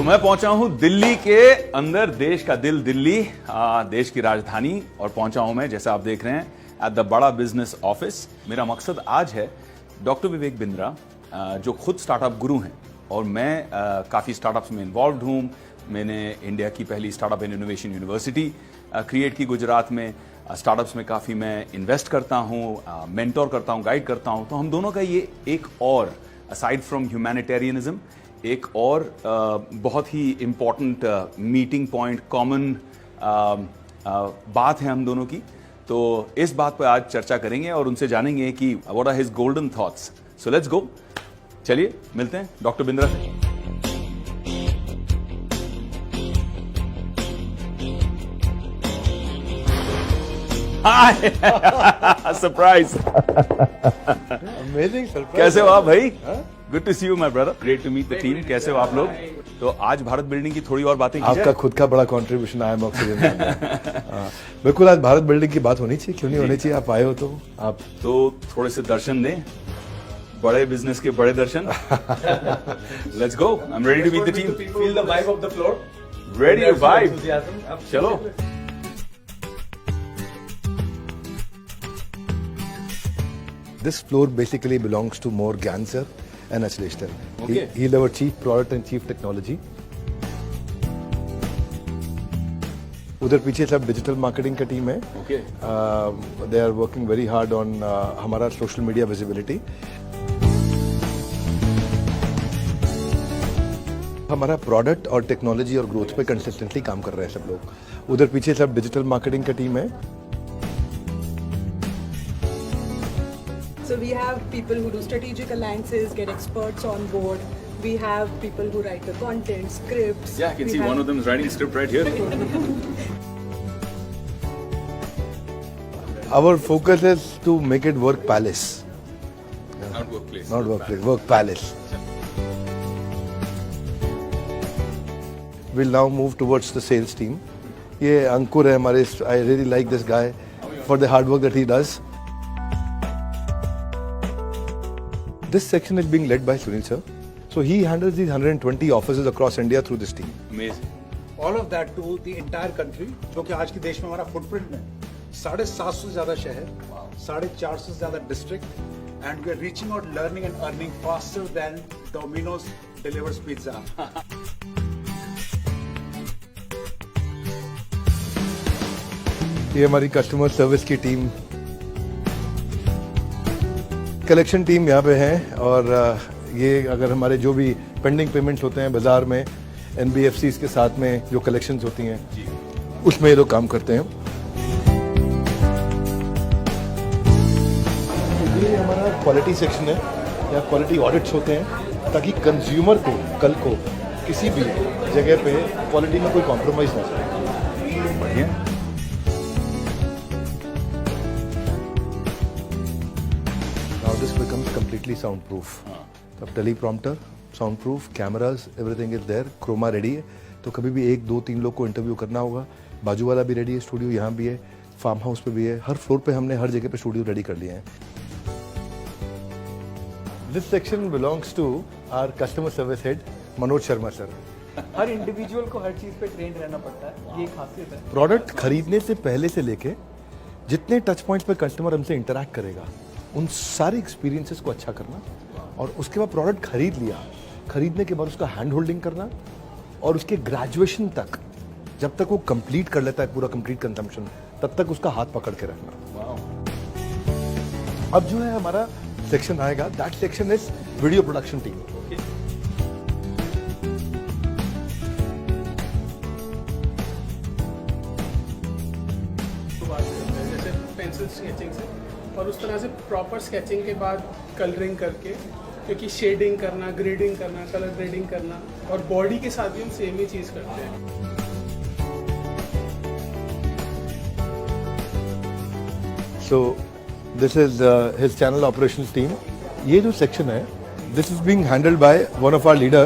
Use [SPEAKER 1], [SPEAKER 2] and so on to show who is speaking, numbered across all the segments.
[SPEAKER 1] तो मैं पहुंचा हूं दिल्ली के अंदर, देश का दिल दिल्ली, देश की राजधानी, और पहुंचा हूं मैं, जैसा आप देख रहे हैं, एट द बड़ा बिजनेस ऑफिस। मेरा मकसद आज है डॉक्टर विवेक बिंद्रा, जो खुद स्टार्टअप गुरु हैं, और मैं काफ़ी स्टार्टअप्स में इन्वॉल्व हूँ। मैंने इंडिया की पहली startup and innovation university create की गुजरात में। स्टार्टअप्स में काफ़ी मैं इन्वेस्ट करता हूँ, मेंटोर करता हूँ, गाइड करता हूँ। तो हम दोनों का ये एक और, असाइड फ्रॉम ह्यूमैनिटेरियनिज्म, एक और बहुत ही इम्पॉर्टेंट मीटिंग पॉइंट, कॉमन बात है हम दोनों की। तो इस बात पर आज चर्चा करेंगे और उनसे जानेंगे कि what are his golden thoughts. So let's go, चलिए मिलते हैं डॉक्टर बिंद्रा से। Surprise,
[SPEAKER 2] amazing surprise.
[SPEAKER 1] कैसे हो आप भाई? Good to see you my brother, great to meet the team. कैसे हो आप लोग? तो आज भारत बिल्डिंग की थोड़ी और बातें की
[SPEAKER 2] आपका
[SPEAKER 1] जाए।
[SPEAKER 2] खुद का बड़ा कंट्रीब्यूशन आया ऑक्सीजन में। बिल्कुल, आज भारत बिल्डिंग की बात होनी चाहिए, क्यों नहीं होनी चाहिए? आप आए हो तो आप
[SPEAKER 1] तो थोड़े से दर्शन दें, बड़े बिजनेस के बड़े दर्शन। Let's go, I am ready to meet the team.
[SPEAKER 3] Feel the vibe of the floor.
[SPEAKER 1] Ready to vibe,
[SPEAKER 3] Enthusiasm.
[SPEAKER 1] चलो।
[SPEAKER 2] this floor basically belongs to more Gyan sir and Ashlesh sir.
[SPEAKER 1] Okay.
[SPEAKER 2] He's our chief product and chief technology. उधर पीछे सब digital marketing का team है।
[SPEAKER 1] Okay,
[SPEAKER 2] they are working very hard on हमारा social media visibility. हमारा product और technology और growth पे कंसिस्टेंटली काम कर रहे हैं सब लोग। उधर पीछे सब डिजिटल मार्केटिंग का टीम है।
[SPEAKER 4] So we have people who do strategic alliances, get experts on board. We have people who write the content, scripts.
[SPEAKER 1] yeah, I can
[SPEAKER 4] We
[SPEAKER 1] see
[SPEAKER 4] have-
[SPEAKER 1] one of them is writing a script right here.
[SPEAKER 2] Our focus is to make it work palace,
[SPEAKER 1] Not workplace.
[SPEAKER 2] not workplace, work palace. We'll now move towards the sales team. ये अंकुर है हमारे, I really like this guy for the hard work that he does. This section is being led by Sunil sir. So he handles these 120 offices across India through this team.
[SPEAKER 1] Amazing.
[SPEAKER 3] All of that to the entire country, जो कि आज के देश में हमारा footprint में 750 से ज्यादा शहर, 450 से ज्यादा district, and we are reaching out, learning and earning faster than Domino's delivers pizza.
[SPEAKER 2] ये हमारी कस्टमर सर्विस की टीम, कलेक्शन टीम यहाँ पे है। और ये अगर हमारे जो भी पेंडिंग पेमेंट्स होते हैं बाजार में, NBFCs के साथ में जो कलेक्शंस होती हैं, उसमें ये लोग काम करते हैं। ये हमारा क्वालिटी सेक्शन है, या क्वालिटी ऑडिट्स होते हैं, ताकि कंज्यूमर को कल को किसी भी जगह पे क्वालिटी में कोई कॉम्प्रोमाइज ना हो।
[SPEAKER 1] बढ़िया।
[SPEAKER 2] Now this becomes completely soundproof. अब teleprompter, soundproof, cameras, everything is there, chroma ready है। तो कभी भी 1, 2, 3 लोग को इंटरव्यू करना होगा, बाजू वाला भी रेडी है, स्टूडियो यहाँ भी है, फार्म हाउस पे भी है, हर फ्लोर पे हमने हर जगह पे स्टूडियो रेडी कर लिए हैं। This section belongs to our customer service head, Manoj Sharma sir.
[SPEAKER 5] Her individual को हर चीज पे ट्रेन रहना पड़ता है, ये खासियत है।
[SPEAKER 2] प्रोडक्ट खरीदने से पहले से लेके जितने टच पॉइंट्स पे कस्टमर हमसे इंटरैक्ट करेगा, उन सारे एक्सपीरियंसेस को अच्छा करना, और उसके बाद प्रोडक्ट खरीद लिया, खरीदने के बाद उसका हैंड होल्डिंग करना, और उसके ग्रेजुएशन तक, जब तक वो कंप्लीट कर लेता है पूरा कंप्लीट कंजम्पशन, तब तक उसका हाथ पकड़ के रखना। अब जो है हमारा सेक्शन आएगा, that section is video production team.
[SPEAKER 6] जैसे पेंसिल स्केचिंग से, और उस तरह से प्रॉपर स्केचिंग के बाद कलरिंग करके, क्योंकि शेडिंग करना, ग्रेडिंग करना, कलर ग्रेडिंग करना, और बॉडी के साथ भी हम सेम ही चीज़ करते हैं।
[SPEAKER 2] So this is his channel operations team. ये जो सेक्शन है, this is being handled by one of our leader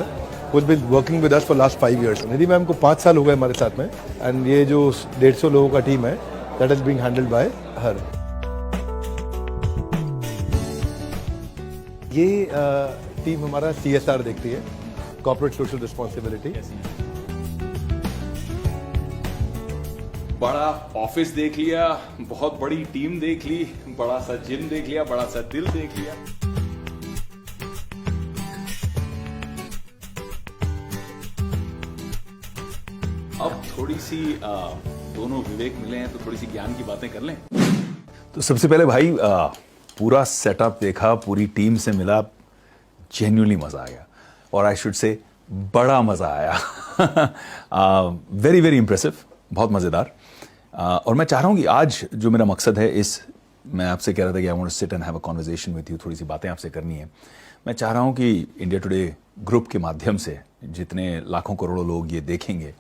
[SPEAKER 2] who has been working with us for last 5 years. Nidhi ma'am को 5 साल हो गए हमारे साथ में, and ये जो 150 लोगों का टीम है, that is being handled by her. ये टीम हमारा CSR देखती है, कॉर्पोरेट सोशल रिस्पॉन्सिबिलिटी।
[SPEAKER 1] बड़ा ऑफिस देख लिया, बहुत बड़ी टीम देख ली, बड़ा सा जिम देख लिया, बड़ा सा दिल देख लिया। अब थोड़ी सी दोनों विवेक मिले हैं तो थोड़ी सी ज्ञान की बातें कर लें। तो सबसे पहले भाई पूरा सेटअप देखा, पूरी टीम से मिला, जेन्युइनली मजा आ गया, और आई शुड से बड़ा मजा आया। वेरी वेरी इंप्रेसिव, बहुत मजेदार। और मैं चाह रहा हूं कि आज जो मेरा मकसद है, मैं आपसे कह रहा था कि I want to sit and have a conversation with you, थोड़ी सी बातें आपसे करनी है। मैं चाह रहा हूं कि इंडिया टुडे ग्रुप के माध्यम से जितने लाखों करोड़ों लोग ये देखेंगे,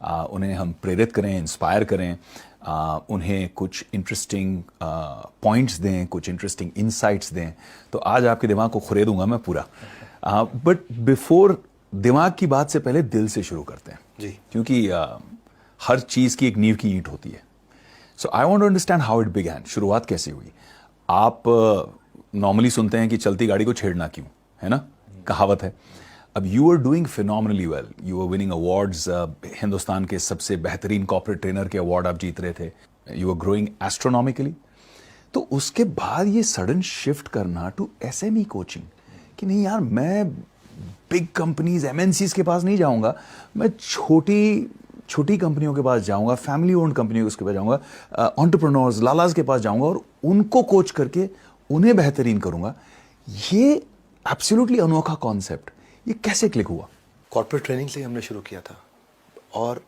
[SPEAKER 1] उन्हें हम प्रेरित करें, इंस्पायर करें, उन्हें कुछ इंटरेस्टिंग पॉइंट्स दें, कुछ इंटरेस्टिंग इंसाइट्स दें। तो आज आपके दिमाग को खुरेदूंगा मैं पूरा। बट बिफोर दिमाग की बात से पहले दिल से शुरू करते हैं
[SPEAKER 2] जी,
[SPEAKER 1] क्योंकि हर चीज की एक नींव की ईंट होती है। So I want to understand how it began, शुरुआत कैसे हुई। आप नॉर्मली सुनते हैं कि चलती गाड़ी को छेड़ना क्यों, है ना, कहावत है। अब you are doing phenomenally well, you are winning awards, Hindustan के सबसे बेहतरीन कॉर्पोरेट ट्रेनर के अवार्ड आप जीत रहे थे, यू आर ग्रोइंग एस्ट्रोनॉमिकली। तो उसके बाद ये सडन शिफ्ट करना टू एसएमई कोचिंग कि नहीं यार, मैं बिग कंपनीज एमएनसीज के पास नहीं जाऊंगा, मैं छोटी कंपनियों के पास जाऊंगा, फैमिली ओन्ड कंपनियों के पास जाऊंगा, एंटरप्रेन्योर्स लालाज के पास जाऊंगा और उनको कोच करके उन्हें बेहतरीन करूंगा। ये एब्सोल्युटली अनोखा कॉन्सेप्ट, ये कैसे क्लिक हुआ?
[SPEAKER 2] कॉर्पोरेट ट्रेनिंग से ही हमने शुरू किया था, और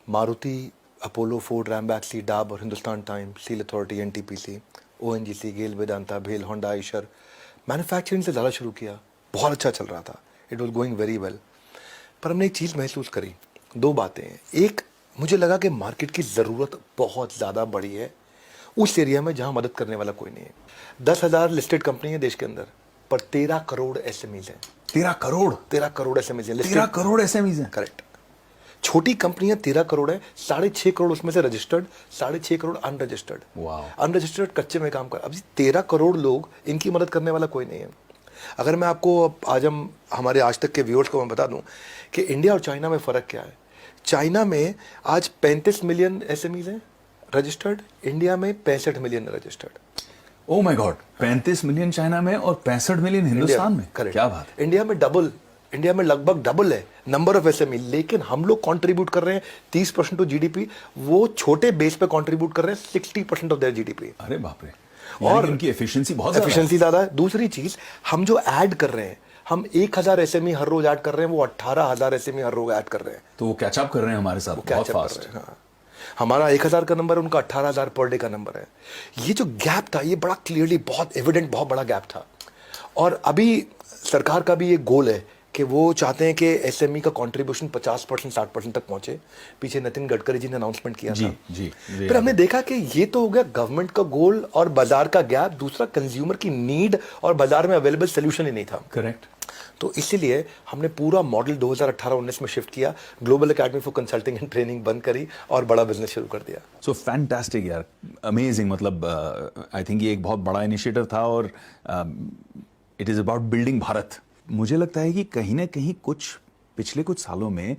[SPEAKER 2] मारुति, अपोलो, फोर्ड, रैमबैक्सी, डाब और Hindustan time, steel authority, NTPC, ONGC, GAIL, Vedanta, भेल, होंडा, आइशर, मैन्युफैक्चरिंग से ज़्यादा शुरू किया। बहुत अच्छा चल रहा था, it was going very well. पर हमने एक चीज़ महसूस करी, दो बातें हैं। एक, मुझे लगा कि मार्केट की ज़रूरत बहुत ज़्यादा बड़ी है उस एरिया में जहाँ मदद करने वाला कोई नहीं है। 10,000 लिस्टेड कंपनी है देश के अंदर, पर 13 करोड़ एसएमईज हैं।
[SPEAKER 1] 13 करोड़?
[SPEAKER 2] 13 करोड़ एसएमईज हैं।
[SPEAKER 1] 13 करोड़ एसएमईज हैं?
[SPEAKER 2] करेक्ट। छोटी कंपनियां 13 करोड़ है, 6.5 करोड़ उसमें से registered, 6.5 crore unregistered.
[SPEAKER 1] Wow.
[SPEAKER 2] Unregistered कच्चे में काम कर। अब 13 करोड़ लोग, इनकी मदद करने वाला कोई नहीं है। अगर मैं आपको आज हमारे आज तक के व्यूअर्स को मैं बता दूं कि इंडिया और चाइना में फ़र्क क्या है। चाइना में आज 35 मिलियन एसएमईज हैं रजिस्टर्ड, इंडिया में 65 million registered.
[SPEAKER 1] Oh my God, 35 million China में और 65 मिलियन हिंदुस्तान में।
[SPEAKER 2] करेक्ट।
[SPEAKER 1] क्या बात है।
[SPEAKER 2] इंडिया में डबल, इंडिया में लगभग डबल है नंबर ऑफ एसएमई, लेकिन हम लोग कंट्रीब्यूट कर रहे हैं 30% टू जीडीपी, वो छोटे बेस पे कंट्रीब्यूट कर रहे हैं 60% ऑफ देयर जीडीपी।
[SPEAKER 1] अरे बाप रे।
[SPEAKER 2] और
[SPEAKER 1] इनकी एफिशिएंसी बहुत
[SPEAKER 2] एफिशिएंसी ज्यादा है। दूसरी चीज, हम जो ऐड कर रहे हैं, हम 1000 एसएमई हर रोज ऐड कर रहे हैं, वो 18,000 एसएमई हर रोज ऐड कर रहे हैं।
[SPEAKER 1] तो वो कैचअप कर रहे हैं हमारे साथ बहुत फास्ट।
[SPEAKER 2] हाँ, हमारा 1000 का नंबर है, उनका 18,000 पर डे का नंबर है। ये जो गैप था, ये बड़ा क्लियरली, बहुत एविडेंट, बहुत बड़ा गैप था। और अभी सरकार का भी ये गोल है कि वो चाहते हैं कि एसएमई का कंट्रीब्यूशन 50% 60% तक पहुंचे। पीछे नितिन गडकरी जी ने अनाउंसमेंट किया था।
[SPEAKER 1] जी।
[SPEAKER 2] फिर हमने देखा कि ये तो हो गया गवर्नमेंट का गोल और बाजार का गैप, दूसरा कंज्यूमर की नीड और बाजार में अवेलेबल सोल्यूशन ही नहीं था।
[SPEAKER 1] करेक्ट।
[SPEAKER 2] तो इसीलिए हमने पूरा मॉडल 2018-19 में शिफ्ट किया, global academy for consulting and training बंद करी और बड़ा बिजनेस शुरू कर दिया।
[SPEAKER 1] सो फैंटास्टिक यार, अमेजिंग। मतलब आई थिंक ये एक बहुत बड़ा इनिशिएटिव था और it is about building Bharat. मुझे लगता है कि कहीं ना कहीं पिछले कुछ सालों में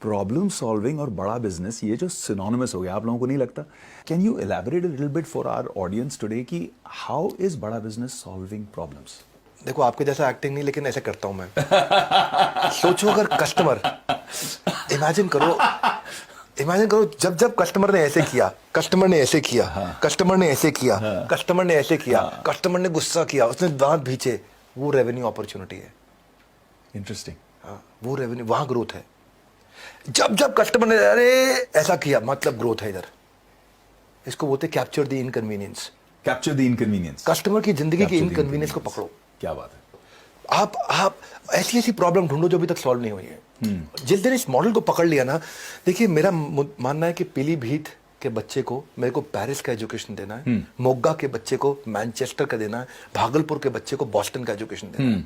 [SPEAKER 1] प्रॉब्लम सॉल्विंग और बड़ा बिजनेस, ये जो सिनोनिमस हो गया, आप लोगों को नहीं लगता? Can you elaborate a little bit for our audience today कि how is Bada Business solving problems?
[SPEAKER 2] देखो, आपके जैसा एक्टिंग नहीं, लेकिन ऐसे करता हूं मैं। सोचो, अगर कस्टमर, इमेजिन करो जब कस्टमर ने ऐसे किया, कस्टमर ने ऐसे किया, कस्टमर ने ऐसे किया, कस्टमर ने ऐसे किया, कस्टमर ने गुस्सा किया, उसने दांत भींचे, वो रेवेन्यू अपॉर्चुनिटी है।
[SPEAKER 1] इंटरेस्टिंग।
[SPEAKER 2] हाँ, वो रेवेन्यू, वहां ग्रोथ है। जब कस्टमर ने अरे ऐसा किया, मतलब ग्रोथ है इधर। इसको बोलते capture the inconvenience.
[SPEAKER 1] Capture the inconvenience.
[SPEAKER 2] Customer की जिंदगी की इनकन्वीनियंस को पकड़ो।
[SPEAKER 1] क्या बात है।
[SPEAKER 2] आप ऐसी प्रॉब्लम ढूंढो जो अभी तक सॉल्व नहीं हुई है। जिस दिन इस मॉडल को पकड़ लिया ना, देखिए, मेरा मानना है कि पीलीभीत के बच्चे को मेरे को पेरिस का एजुकेशन देना है, मोगा के बच्चे को मैनचेस्टर का देना है, भागलपुर के बच्चे को बॉस्टन का एजुकेशन देना है,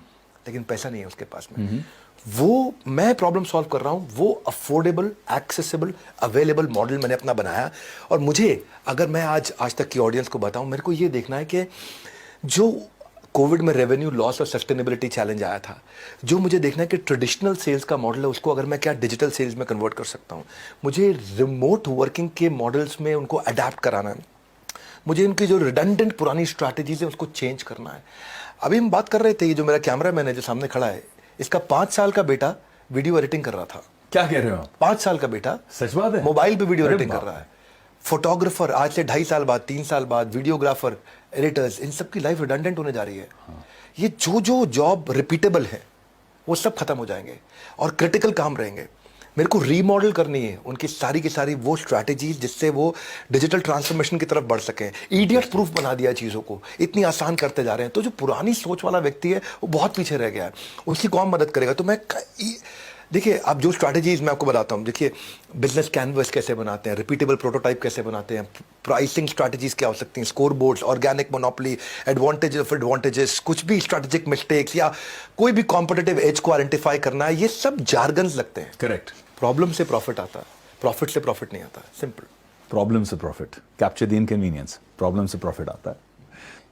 [SPEAKER 2] लेकिन पैसा नहीं है उसके पास में। वो मैं प्रॉब्लम सॉल्व कर रहा हूं, वो अफोर्डेबल, एक्सेसिबल, अवेलेबल मॉडल मैंने अपना बनाया। और मुझे, अगर मैं आज तक की ऑडियंस को बताऊं, मेरे को ये देखना है कि जो कोविड में रेवेन्यू लॉस और सस्टेनेबिलिटी चैलेंज आया था, जो मुझे देखना है कि ट्रेडिशनल सेल्स का मॉडल है उसको अगर मैं क्या डिजिटल सेल्स में कन्वर्ट कर सकता हूँ। मुझे रिमोट वर्किंग के मॉडल्स में उनको अडेप्ट कराना है, मुझे उनकी जो रिडंडेंट पुरानी स्ट्रैटेजीज है उसको चेंज करना है। अभी हम बात कर रहे थे, ये जो मेरा कैमरा मैन है जो सामने खड़ा है, इसका 5 साल का बेटा वीडियो एडिटिंग कर रहा था।
[SPEAKER 1] क्या कह रहे हो आप?
[SPEAKER 2] 5 साल का बेटा
[SPEAKER 1] सच बात है?
[SPEAKER 2] मोबाइल पे वीडियो
[SPEAKER 1] अरे
[SPEAKER 2] एडिटिंग कर
[SPEAKER 1] बाप।
[SPEAKER 2] रहा है। फोटोग्राफर आज से 2.5 साल बाद, 3 साल बाद, वीडियोग्राफर, एडिटर्स, इन सब की लाइफ रिडंडेंट होने जा रही है। ये जो जॉब रिपीटेबल है वो सब खत्म हो जाएंगे और क्रिटिकल काम रहेंगे। मेरे को रीमॉडल करनी है उनकी सारी की सारी वो स्ट्रैटेजीज जिससे वो डिजिटल ट्रांसफॉर्मेशन की तरफ बढ़ सकें। इडियट प्रूफ बना दिया चीज़ों को, इतनी आसान करते जा रहे हैं। तो जो पुरानी सोच वाला व्यक्ति है वो बहुत पीछे रह गया है, उसकी कौन मदद करेगा? तो देखिए, अब जो स्ट्रैटेजीज मैं आपको बताता हूँ। देखिए, बिजनेस कैनवस कैसे बनाते हैं, रिपीटेबल प्रोटोटाइप कैसे बनाते हैं, प्राइसिंग स्ट्रैटेजीज क्या हो सकती हैं, score boards, organic monopoly, advantage of advantages, कुछ भी स्ट्रैटेजिक मिस्टेक्स या कोई भी कॉम्पिटिटिव एज को आइडेंटिफाई करना है, ये सब जार्गन्स लगते हैं।
[SPEAKER 1] करेक्ट।
[SPEAKER 2] प्रॉब्लम से प्रॉफिट आता है, प्रॉफिट से प्रॉफिट नहीं आता। सिंपल।
[SPEAKER 1] प्रॉब्लम से profit, capture the inconvenience. Problem से प्रॉफिट आता है।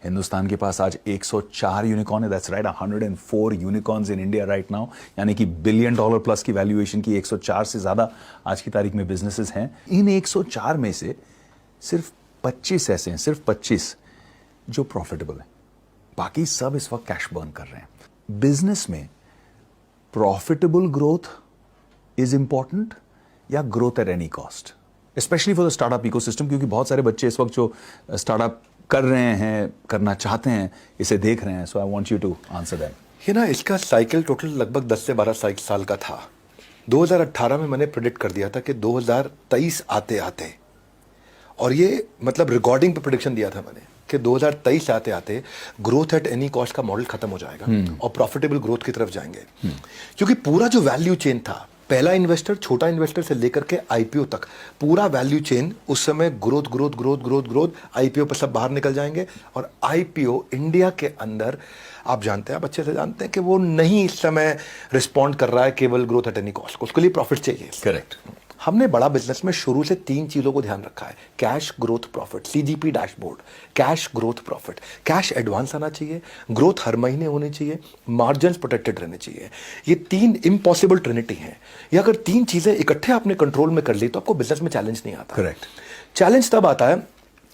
[SPEAKER 1] हिंदुस्तान के पास आज 104 यूनिकॉर्न है। That's right, 104 unicorns in India right now, यानी कि $1 बिलियन प्लस की वैल्यूएशन की 104 से ज्यादा आज की तारीख में बिजनेसेस हैं। इन 104 में से सिर्फ 25 ऐसे हैं, सिर्फ 25 जो प्रॉफिटेबल हैं। बाकी सब इस वक्त कैश बर्न कर रहे हैं। बिजनेस में प्रॉफिटेबल ग्रोथ इज इंपॉर्टेंट या growth at any cost, specially for the startup ecosystem, क्योंकि बहुत सारे बच्चे इस वक्त जो स्टार्टअप कर रहे हैं, करना चाहते हैं, इसे देख रहे हैं। So I want you to answer that.
[SPEAKER 2] ये ना, इसका साइकिल टोटल लगभग 10 से 12 साल का था। 2018 में मैंने प्रेडिक्ट कर दिया था कि 2023 आते आते, और ये मतलब रिकॉर्डिंग पे प्रेडिक्शन दिया था मैंने कि 2023 आते आते ग्रोथ एट एनी कॉस्ट का मॉडल खत्म हो जाएगा और प्रॉफिटेबल ग्रोथ की तरफ जाएंगे। क्योंकि पूरा जो वैल्यू चेन था, पहला इन्वेस्टर, छोटा इन्वेस्टर से लेकर के आईपीओ तक, पूरा वैल्यू चेन उस समय growth growth growth growth growth, IPO पर सब बाहर निकल जाएंगे। और आईपीओ इंडिया के अंदर आप जानते हैं, आप अच्छे से जानते हैं कि वो नहीं इस समय रिस्पॉन्ड कर रहा है केवल ग्रोथ एट एनी कॉस्ट, उसके लिए प्रॉफिट चाहिए।
[SPEAKER 1] करेक्ट।
[SPEAKER 2] हमने बड़ा बिजनेस में शुरू से 3 चीजों को ध्यान रखा है: cash, growth, profit. CGP dashboard, cash, growth, profit. Cash advance आना चाहिए, ग्रोथ हर महीने होनी चाहिए, मार्जिन्स प्रोटेक्टेड रहने चाहिए। ये 3 इम्पॉसिबल ट्रिनिटी हैं। ये अगर 3 चीजें इकट्ठे आपने कंट्रोल में कर ली तो आपको बिजनेस में चैलेंज नहीं आता।
[SPEAKER 1] करेक्ट।
[SPEAKER 2] चैलेंज तब आता है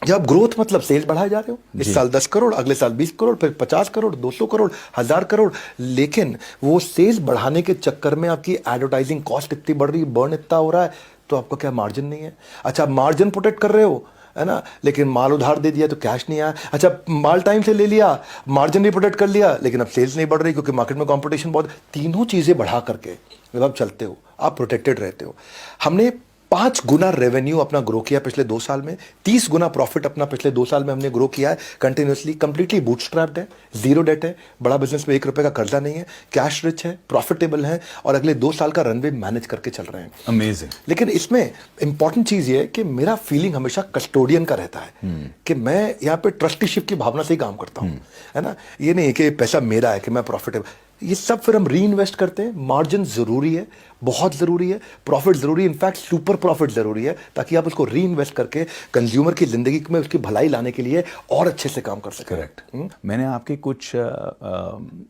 [SPEAKER 2] जब ग्रोथ मतलब सेल्स बढ़ाए जा रहे हो, इस साल 10 करोड़, अगले साल 20 करोड़, फिर 50 करोड़, 200 करोड़, 1000 करोड़, लेकिन वो सेल्स बढ़ाने के चक्कर में आपकी एडवर्टाइजिंग कॉस्ट इतनी बढ़ रही है, बर्न इतना हो रहा है, तो आपका क्या मार्जिन नहीं है। अच्छा, मार्जिन प्रोटेक्ट कर रहे हो, है ना, लेकिन माल उधार दे दिया तो कैश नहीं आया। अच्छा, माल टाइम से ले लिया, मार्जिन भी प्रोटेक्ट कर लिया, लेकिन अब सेल्स नहीं बढ़ रही क्योंकि मार्केट में कंपटीशन बहुत। तीनों चीजें बढ़ा करके जब आप चलते हो, आप प्रोटेक्टेड रहते हो। हमने 5 गुना रेवेन्यू अपना ग्रो किया पिछले 2 साल में, 30 गुना प्रॉफिट अपना पिछले 2 साल में हमने ग्रो किया है कंटिन्यूसली। कंप्लीटली बूटस्ट्रैप्ड है, जीरो डेट है, बड़ा बिजनेस में 1 रुपए का कर्जा नहीं है, कैश रिच है, प्रॉफिटेबल है, और अगले 2 साल का रनवे मैनेज करके चल रहे हैं।
[SPEAKER 1] अमेजिंग।
[SPEAKER 2] लेकिन इसमें इंपॉर्टेंट चीज ये है कि मेरा फीलिंग हमेशा कस्टोडियन का रहता है कि मैं यहाँ पे ट्रस्टीशिप की भावना से ही काम करता हूँ, है ना। ये नहीं कि पैसा मेरा है कि मैं प्रॉफिटेबल, ये सब फिर हम री इन्वेस्ट करते हैं। मार्जिन जरूरी है, बहुत जरूरी है, प्रॉफिट जरूरी है, इनफैक्ट सुपर प्रॉफिट जरूरी है, ताकि आप उसको री इन्वेस्ट करके कंज्यूमर की जिंदगी में उसकी भलाई लाने के लिए और अच्छे से काम कर सकें।
[SPEAKER 1] करेक्ट। मैंने आपके कुछ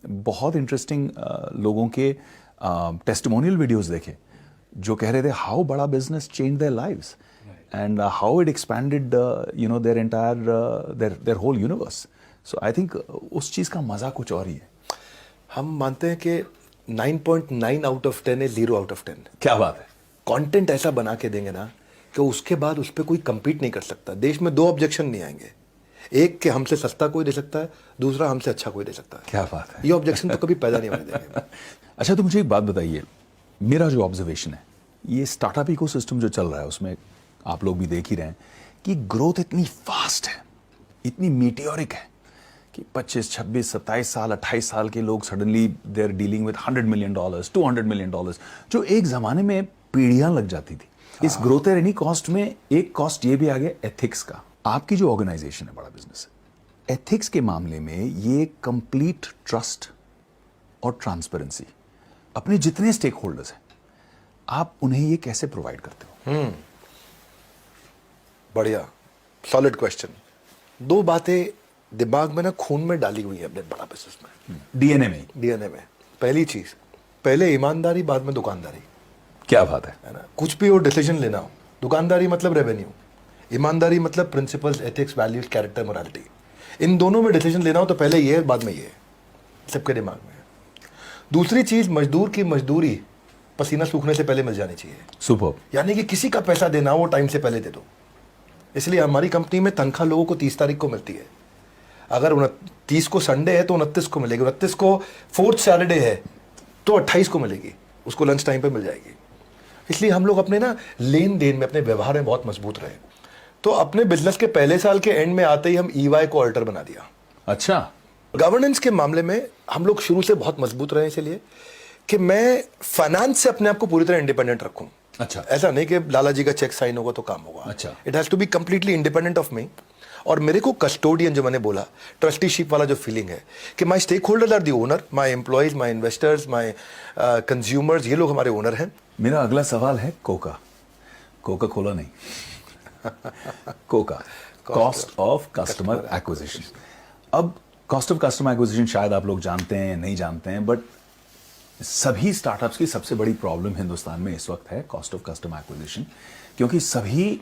[SPEAKER 1] बहुत इंटरेस्टिंग लोगों के टेस्टिमोनियल वीडियोस देखे जो कह रहे थे how Bada Business change their lives and how it expanded you know their entire their whole universe. So I think उस चीज का मजा कुछ और ही है।
[SPEAKER 2] हम मानते हैं कि 9.9 आउट ऑफ 10 है 0 आउट ऑफ 10।
[SPEAKER 1] क्या बात है।
[SPEAKER 2] कंटेंट ऐसा बना के देंगे ना कि उसके बाद उस पर कोई compete नहीं कर सकता। देश में 2 ऑब्जेक्शन नहीं आएंगे, एक कि हमसे सस्ता कोई दे सकता है, दूसरा हमसे अच्छा कोई दे सकता है।
[SPEAKER 1] क्या बात है।
[SPEAKER 2] ये ऑब्जेक्शन तो कभी पैदा नहीं होने देंगे।
[SPEAKER 1] अच्छा, तो मुझे एक बात बताइए, मेरा जो ऑब्जर्वेशन है, ये स्टार्टअप इकोसिस्टम जो चल रहा है उसमें आप लोग भी देख ही रहे हैं कि ग्रोथ इतनी फास्ट है, इतनी मीटियोरिक है कि 25, 26, 27 साल, 28 साल के लोग suddenly they are dealing with $100 million, $200 million, जो एक जमाने में पीढ़ियां लग जाती थी। इस ग्रोथ एट एनी कॉस्ट में एक कॉस्ट ये भी आ गया एथिक्स का। आपकी जो ऑर्गेनाइजेशन है, बड़ा बिजनेस है, एथिक्स के मामले में ये कंप्लीट ट्रस्ट और ट्रांसपेरेंसी, अपने जितने स्टेक होल्डर्स हैं, आप उन्हें ये कैसे प्रोवाइड करते हो?
[SPEAKER 2] बढ़िया, सॉलिड क्वेश्चन। 2 बातें दिमाग में ना खून में डाली हुई है अपने बड़ा बिजनेस में,
[SPEAKER 1] डीएनए में।
[SPEAKER 2] डीएनए में। पहली चीज, पहले ईमानदारी, बाद में दुकानदारी,
[SPEAKER 1] क्या बात है
[SPEAKER 2] ना। कुछ भी हो डिसीजन लेना हो, दुकानदारी मतलब रेवेन्यू, ईमानदारी मतलब principles, ethics, values, character, morality. इन दोनों में डिसीजन लेना हो तो पहले ये है, बाद में ये है, सबके दिमाग में है। दूसरी चीज, मजदूर की मजदूरी पसीना सूखने से पहले मिल जानी चाहिए।
[SPEAKER 1] सुपर।
[SPEAKER 2] यानी कि किसी का पैसा देना हो वो टाइम से पहले दे दो। इसलिए हमारी कंपनी में तनख्वाह लोगों को 30 तारीख को मिलती है। अगर 29 को संडे है तो 29 को मिलेगी, 29 को फोर्थ सैटरडे है तो 28 को मिलेगी, उसको लंच टाइम पे मिल जाएगी। इसलिए हम लोग अपने ना लेन देन में, अपने व्यवहार में बहुत मजबूत रहे। तो अपने बिजनेस के पहले साल के एंड में आते ही हम EY को ऑडिटर बना दिया।
[SPEAKER 1] अच्छा।
[SPEAKER 2] गवर्नेंस के मामले में हम लोग शुरू से बहुत मजबूत रहे, इसलिए कि मैं फाइनेंस से अपने आप को पूरी तरह इंडिपेंडेंट रखूं।
[SPEAKER 1] अच्छा।
[SPEAKER 2] ऐसा नहीं कि लाला जी का चेक साइन होगा तो काम होगा।
[SPEAKER 1] अच्छा।
[SPEAKER 2] It has to be completely independent of me. और मेरे को कस्टोडियन, जो मैंने बोला, ट्रस्टीशिप वाला जो फीलिंग है कि my stakeholders are the owner, my employees, my investors, my consumers, ये लोग हमारे ओनर हैं।
[SPEAKER 1] मेरा अगला सवाल है कोका कोला नहीं coca, cost of customer acquisition. अब कॉस्ट ऑफ कस्टमर एक्विजिशन शायद आप लोग जानते हैं, नहीं जानते हैं, बट सभी स्टार्टअप्स की सबसे बड़ी प्रॉब्लम हिंदुस्तान में इस वक्त है कॉस्ट ऑफ कस्टमर एक्विजिशन, क्योंकि सभी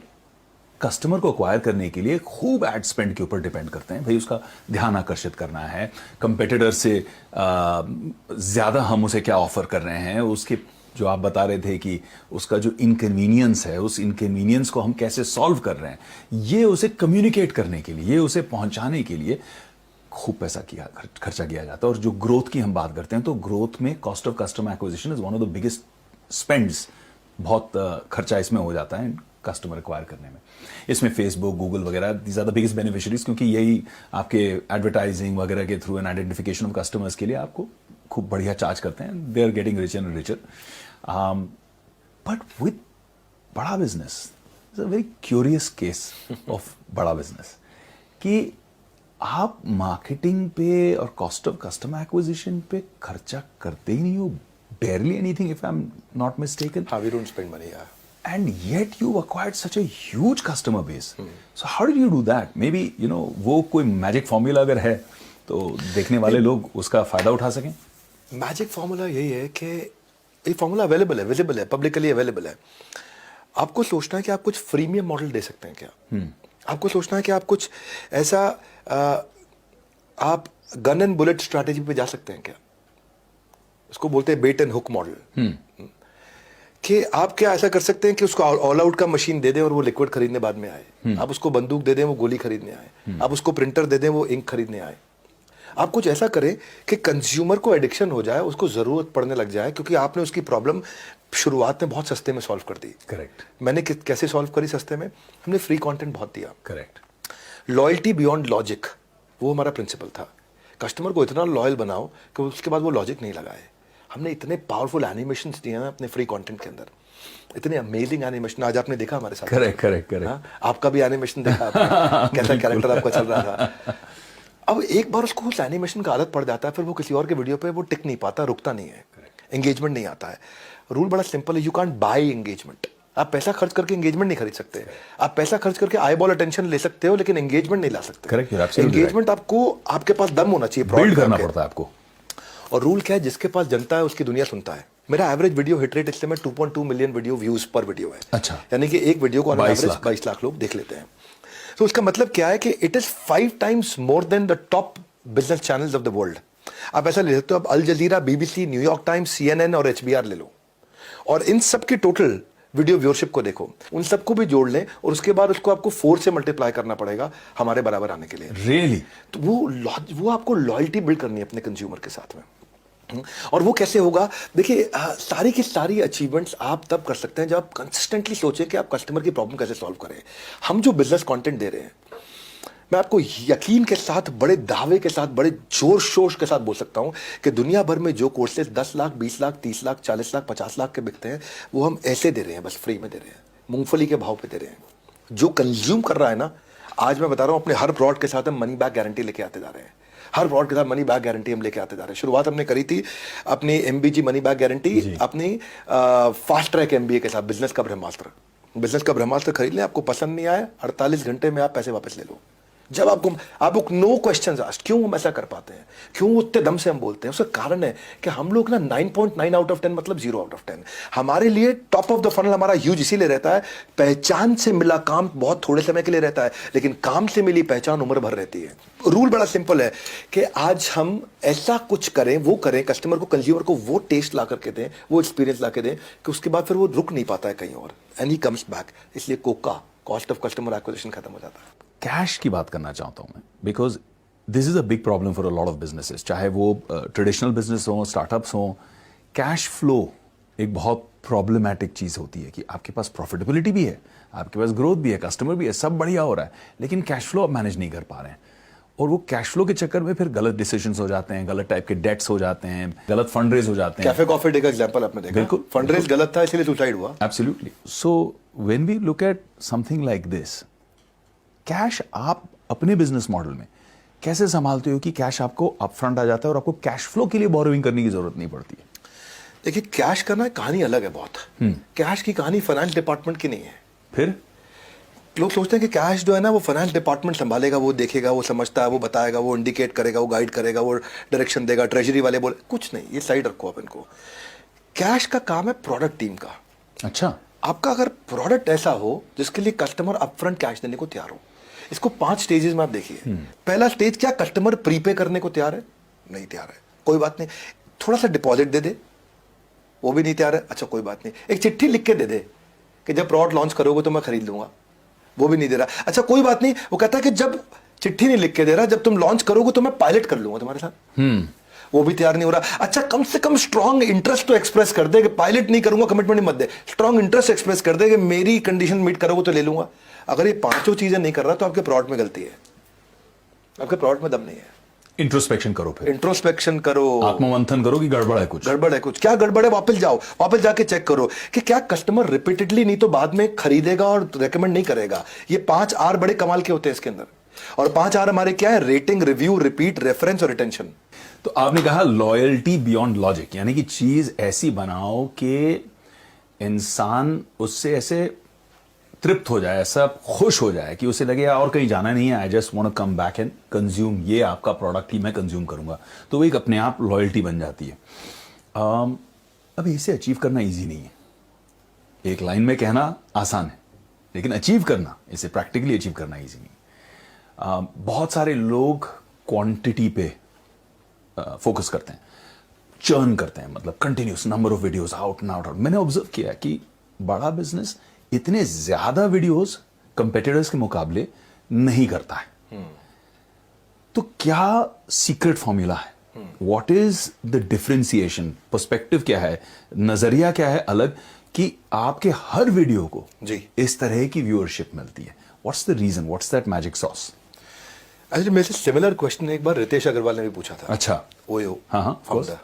[SPEAKER 1] कस्टमर को अक्वायर करने के लिए खूब एड स्पेंड के ऊपर डिपेंड करते हैं। भाई उसका ध्यान आकर्षित करना है, कंपेटिटर से ज्यादा हम उसे क्या ऑफर कर रहे हैं, उसके जो आप बता रहे थे कि उसका जो इनकन्वीनियंस है, उस इनकन्वीनियंस को हम कैसे सॉल्व कर रहे हैं, ये उसे कम्युनिकेट करने के लिए, ये उसे पहुंचाने के लिए खूब पैसा खर्चा किया जाता है। और जो ग्रोथ की हम बात करते हैं तो ग्रोथ में cost of customer acquisition is one of the biggest spends. बहुत खर्चा इसमें हो जाता है कस्टमर एक्वायर करने में। इसमें फेसबुक, गूगल वगैरह, these are the biggest beneficiaries, क्योंकि यही आपके एडवर्टाइजिंग वगैरह के through and identification of customers के लिए आपको खूब बढ़िया चार्ज करते हैं। They are getting richer and richer. But with बड़ा business, it's a very curious case of बड़ा बिजनेस कि आप मार्केटिंग पे और कॉस्ट ऑफ कस्टमर एक्विजिशन पे खर्चा करते ही नहीं हो, barely anything if I'm not mistaken.
[SPEAKER 2] हाँ, we don't spend money, yeah.
[SPEAKER 1] And yet you acquired such a huge customer base. So how did you do that? Maybe, you know, वो कोई magic formula अगर है तो देखने वाले लोग उसका फायदा उठा सकें।
[SPEAKER 2] मैजिक फॉर्मूला यही है कि ये फॉर्मूला अवेलेबल है, विजिबल है, पब्लिकली अवेलेबल है। आपको सोचना है कि आप कुछ फ्रीमियम मॉडल दे सकते हैं क्या? आपको सोचना है कि आप कुछ ऐसा आप गन एंड बुलेट स्ट्रैटेजी पे जा सकते हैं क्या? उसको बोलते हैं बेट एंड हुक मॉडल। कि आप क्या ऐसा कर सकते हैं कि उसको ऑल आउट का मशीन दे दें और वो लिक्विड खरीदने बाद में आए। आप उसको बंदूक दे दें, वो गोली खरीदने आए। आप उसको प्रिंटर दे दें, वो इंक खरीदने आए। आप कुछ ऐसा करें कि कंज्यूमर को एडिक्शन हो जाए, उसको जरूरत पड़ने लग जाए, क्योंकि आपने उसकी प्रॉब्लम शुरुआत में बहुत सस्ते में सॉल्व कर दी।
[SPEAKER 1] करेक्ट।
[SPEAKER 2] मैंने कैसे सॉल्व करी सस्ते में? हमने फ्री कंटेंट बहुत दिया।
[SPEAKER 1] करेक्ट।
[SPEAKER 2] लॉयल्टी बियॉन्ड लॉजिक, वो हमारा प्रिंसिपल था। कस्टमर को इतना लॉयल बनाओ कि उसके बाद वो लॉजिक नहीं लगाए। हमने इतने पावरफुल एनिमेशंस दिए हैं अपने फ्री कंटेंट के अंदर, इतने अमेजिंग एनिमेशन। आज आपने देखा हमारे साथ।
[SPEAKER 1] करेक्ट।
[SPEAKER 2] आपका भी एनिमेशन देखा आपने, कैसा कैरेक्टर आपका चल रहा था। अब एक बार उसको उस एनिमेशन का आदत पड़ जाता है, फिर वो किसी और के वीडियो पे वो टिक नहीं पाता, रुकता नहीं है, एंगेजमेंट नहीं आता है। रूल बड़ा सिंपल है, यू कांट बाय एंगेजमेंट। आप पैसा खर्च करके एंगेजमेंट नहीं खरीद सकते। आप पैसा खर्च करके आई बॉल अटेंशन ले सकते हो, लेकिन एंगेजमेंट नहीं ला सकते।
[SPEAKER 1] करेक्ट।
[SPEAKER 2] एंगेजमेंट आपको, आपके पास दम होना चाहिए,
[SPEAKER 1] बिल्ड करना पड़ता है आपको।
[SPEAKER 2] और रूल क्या है? जिसके पास जनता है उसकी दुनिया सुनता है। मेरा एवरेज वीडियो हिट रेट इस समय 2.2 मिलियन वीडियो व्यूज पर वीडियो है।
[SPEAKER 1] अच्छा।
[SPEAKER 2] यानी कि एक वीडियो को 22 लाख लोग देख लेते हैं। तो उसका मतलब क्या है कि it is 5 times more than the top business channels of the world. आप ऐसा ले सकते हो, आप अल जजीरा, BBC, न्यूयॉर्क टाइम्स, CNN और HBR ले लो, और इन सब की टोटल वीडियो व्यूअरशिप को देखो, उन सबको भी जोड़ लें, और उसके बाद उसको आपको 4 से मल्टीप्लाई करना पड़ेगा हमारे बराबर आने के लिए।
[SPEAKER 1] रियली?
[SPEAKER 2] तो वो आपको लॉयल्टी बिल्ड करनी है अपने कंज्यूमर के साथ में। और वो कैसे होगा? देखिए, सारी की सारी अचीवमेंट्स आप तब कर सकते हैं जब आप कंसिस्टेंटली सोचें कि आप कस्टमर की प्रॉब्लम कैसे सॉल्व करें। हम जो बिजनेस कंटेंट दे रहे हैं, मैं आपको यकीन के साथ, बड़े दावे के साथ, बड़े जोर शोर के साथ बोल सकता हूं कि दुनिया भर में जो कोर्सेज 10 लाख, 20 लाख, 30 लाख, 40 लाख, 50 लाख के बिकते हैं, वो हम ऐसे दे रहे हैं, बस फ्री में दे रहे हैं, मूंगफली के भाव पे दे रहे हैं। जो कंज्यूम कर रहा है ना, आज मैं बता रहा हूं, अपने हर ब्रॉड के साथ हम मनी बैक गारंटी लेके आते जा रहे हैं। हर ब्रॉड के साथ मनी बैक गारंटी हम लेके आते जा रहे हैं। शुरुआत हमने करी थी अपनी MBG मनी बैक गारंटी अपनी फास्ट ट्रैक MBA के साथ, बिजनेस का ब्रह्मास्त्र। बिजनेस का ब्रह्मास्त्र खरीद लें, आपको पसंद नहीं आया, 48 घंटे में आप पैसे वापस ले लो। जब आपको नो क्वेश्चंस आस्क्ड, क्यों हम ऐसा कर पाते हैं, क्यों उतने दम से हम बोलते हैं, उसका कारण है कि हम लोग ना 9.9 आउट ऑफ 10 मतलब 0 आउट ऑफ 10। हमारे लिए टॉप ऑफ द फनल हमारा ह्यूज इसीलिए रहता है, पहचान से मिला काम बहुत थोड़े समय के लिए रहता है, लेकिन काम से मिली पहचान उम्र भर रहती है। रूल बड़ा सिंपल है कि आज हम ऐसा कुछ करें, वो करें, कस्टमर को, कंज्यूमर को वो टेस्ट ला करके दें, वो एक्सपीरियंस ला के दें कि उसके बाद फिर वो रुक नहीं पाता है कहीं और, एंड ही कम्स बैक। इसलिए Coca, cost of customer acquisition खत्म हो जाता है।
[SPEAKER 1] कैश की बात करना चाहता हूं मैं, because this is a big problem for a lot of businesses, चाहे वो ट्रेडिशनल बिजनेस हो, स्टार्टअप्स हो। कैश फ्लो एक बहुत प्रॉब्लमैटिक चीज होती है कि आपके पास प्रॉफिटेबिलिटी भी है, आपके पास ग्रोथ भी है, कस्टमर भी है, सब बढ़िया हो रहा है, लेकिन कैश फ्लो आप मैनेज नहीं कर पा रहे हैं। और वो कैश फ्लो के चक्कर में फिर गलत डिसीजंस हो जाते हैं, गलत टाइप के डेट्स हो जाते हैं, गलत फंड रेज हो जाते हैं।
[SPEAKER 2] कैफे कॉफी डे का एग्जांपल आपने देखा,
[SPEAKER 1] बिल्कुल,
[SPEAKER 2] फंड रेज गलत था इसलिए सुसाइड हुआ।
[SPEAKER 1] Absolutely. So when we look at something like this, cash आप अपने बिजनेस मॉडल में कैसे संभालते हो कि कैश आपको अपफ्रंट आ जाता है और आपको कैश फ्लो के लिए बोरोइंग करने की जरूरत नहीं पड़ती है?
[SPEAKER 2] देखिए, कैश का ना कहानी अलग है बहुत। कैश की कहानी फाइनेंस डिपार्टमेंट की नहीं है।
[SPEAKER 1] फिर
[SPEAKER 2] लोग सोचते हैं कि कैश जो है ना वो फाइनेंस डिपार्टमेंट संभालेगा, वो देखेगा, वो समझता है, वो बताएगा, वो इंडिकेट करेगा, वो गाइड करेगा, वो डायरेक्शन देगा, ट्रेजरी वाले बोले, कुछ नहीं, ये साइड रखो आप इनको। कैश का काम है प्रोडक्ट टीम का।
[SPEAKER 1] अच्छा,
[SPEAKER 2] आपका अगर प्रोडक्ट ऐसा हो जिसके लिए कस्टमर अपफ्रंट कैश देने को तैयार हो, इसको 5 स्टेजेस में आप देखिए। पहला स्टेज क्या, कस्टमर प्रीपे करने को तैयार है? नहीं तैयार है, कोई बात नहीं, थोड़ा सा डिपॉजिट दे दे, वो भी नहीं तैयार है, अच्छा कोई बात नहीं, एक चिट्ठी लिख के दे दे कि जब प्रोडक्ट लॉन्च करोगे तो मैं खरीद लूंगा, वो भी नहीं दे रहा, अच्छा कोई बात नहीं, वो कहता है कि जब चिट्ठी नहीं लिख के दे रहा, जब तुम लॉन्च करोगे तो मैं पायलट कर लूंगा तुम्हारे साथ, वो भी तैयार नहीं हो रहा। अच्छा कम से कम स्ट्रॉन्ग इंटरेस्ट तो एक्सप्रेस कर दे कि पायलट नहीं करूंगा, कमिटमेंट मत दे, स्ट्रॉन्ग इंटरेस्ट एक्सप्रेस कर दे कि मेरी कंडीशन मीट करोगे तो ले लूंगा। अगर ये 5 चीजें नहीं कर रहा तो आपके प्रोडक्ट में गलती है, आपके प्रोडक्ट में दम नहीं है।
[SPEAKER 1] इंट्रोस्पेक्शन करो, फिर
[SPEAKER 2] इंट्रोस्पेक्शन करो,
[SPEAKER 1] आत्ममंथन करो कि गड़बड़ है कुछ,
[SPEAKER 2] गड़बड़ है कुछ, क्या गड़बड़ है, वापस जाओ, वापस जाके चेक करो कि क्या कस्टमर रिपीटेडली नहीं तो बाद में खरीदेगा और रेकमेंड नहीं करेगा। ये 5 आर बड़े कमाल के होते हैं इसके अंदर, और 5 आर हमारे क्या है, रेटिंग, रिव्यू, रिपीट, रेफरेंस और रिटेंशन।
[SPEAKER 1] तो आपने कहा लॉयल्टी बियॉन्ड लॉजिक, यानी कि चीज ऐसी बनाओ कि इंसान उससे ऐसे तृप्त हो जाए, ऐसा खुश हो जाए कि उसे लगे और कहीं जाना नहीं है, I just want to come back and consume ये आपका प्रोडक्ट ही मैं कंज्यूम करूंगा। तो वो एक अपने आप लॉयल्टी बन जाती है। अब इसे अचीव करना इजी नहीं है, एक लाइन में कहना आसान है, लेकिन अचीव करना, इसे प्रैक्टिकली अचीव करना इजी नहीं। बहुत सारे लोग क्वांटिटी पे फोकस करते हैं, चर्न करते हैं, मतलब continuous number of videos out and out. मैंने ऑब्जर्व किया कि बड़ा बिजनेस इतने ज्यादा वीडियोस कंपेटिटर्स के मुकाबले नहीं करता है। तो क्या सीक्रेट फॉर्मूला है? What is the differentiation? Perspective क्या है, नजरिया क्या है अलग, कि आपके हर वीडियो को
[SPEAKER 2] जी
[SPEAKER 1] इस तरह की व्यूअरशिप मिलती है? What's the reason, what's that magic sauce?
[SPEAKER 2] Actually मेरे से सिमिलर क्वेश्चन एक बार रितेश अग्रवाल ने भी पूछा था।
[SPEAKER 1] अच्छा,
[SPEAKER 2] ओयो,
[SPEAKER 1] हाँ हाँ,
[SPEAKER 2] फाउंडर।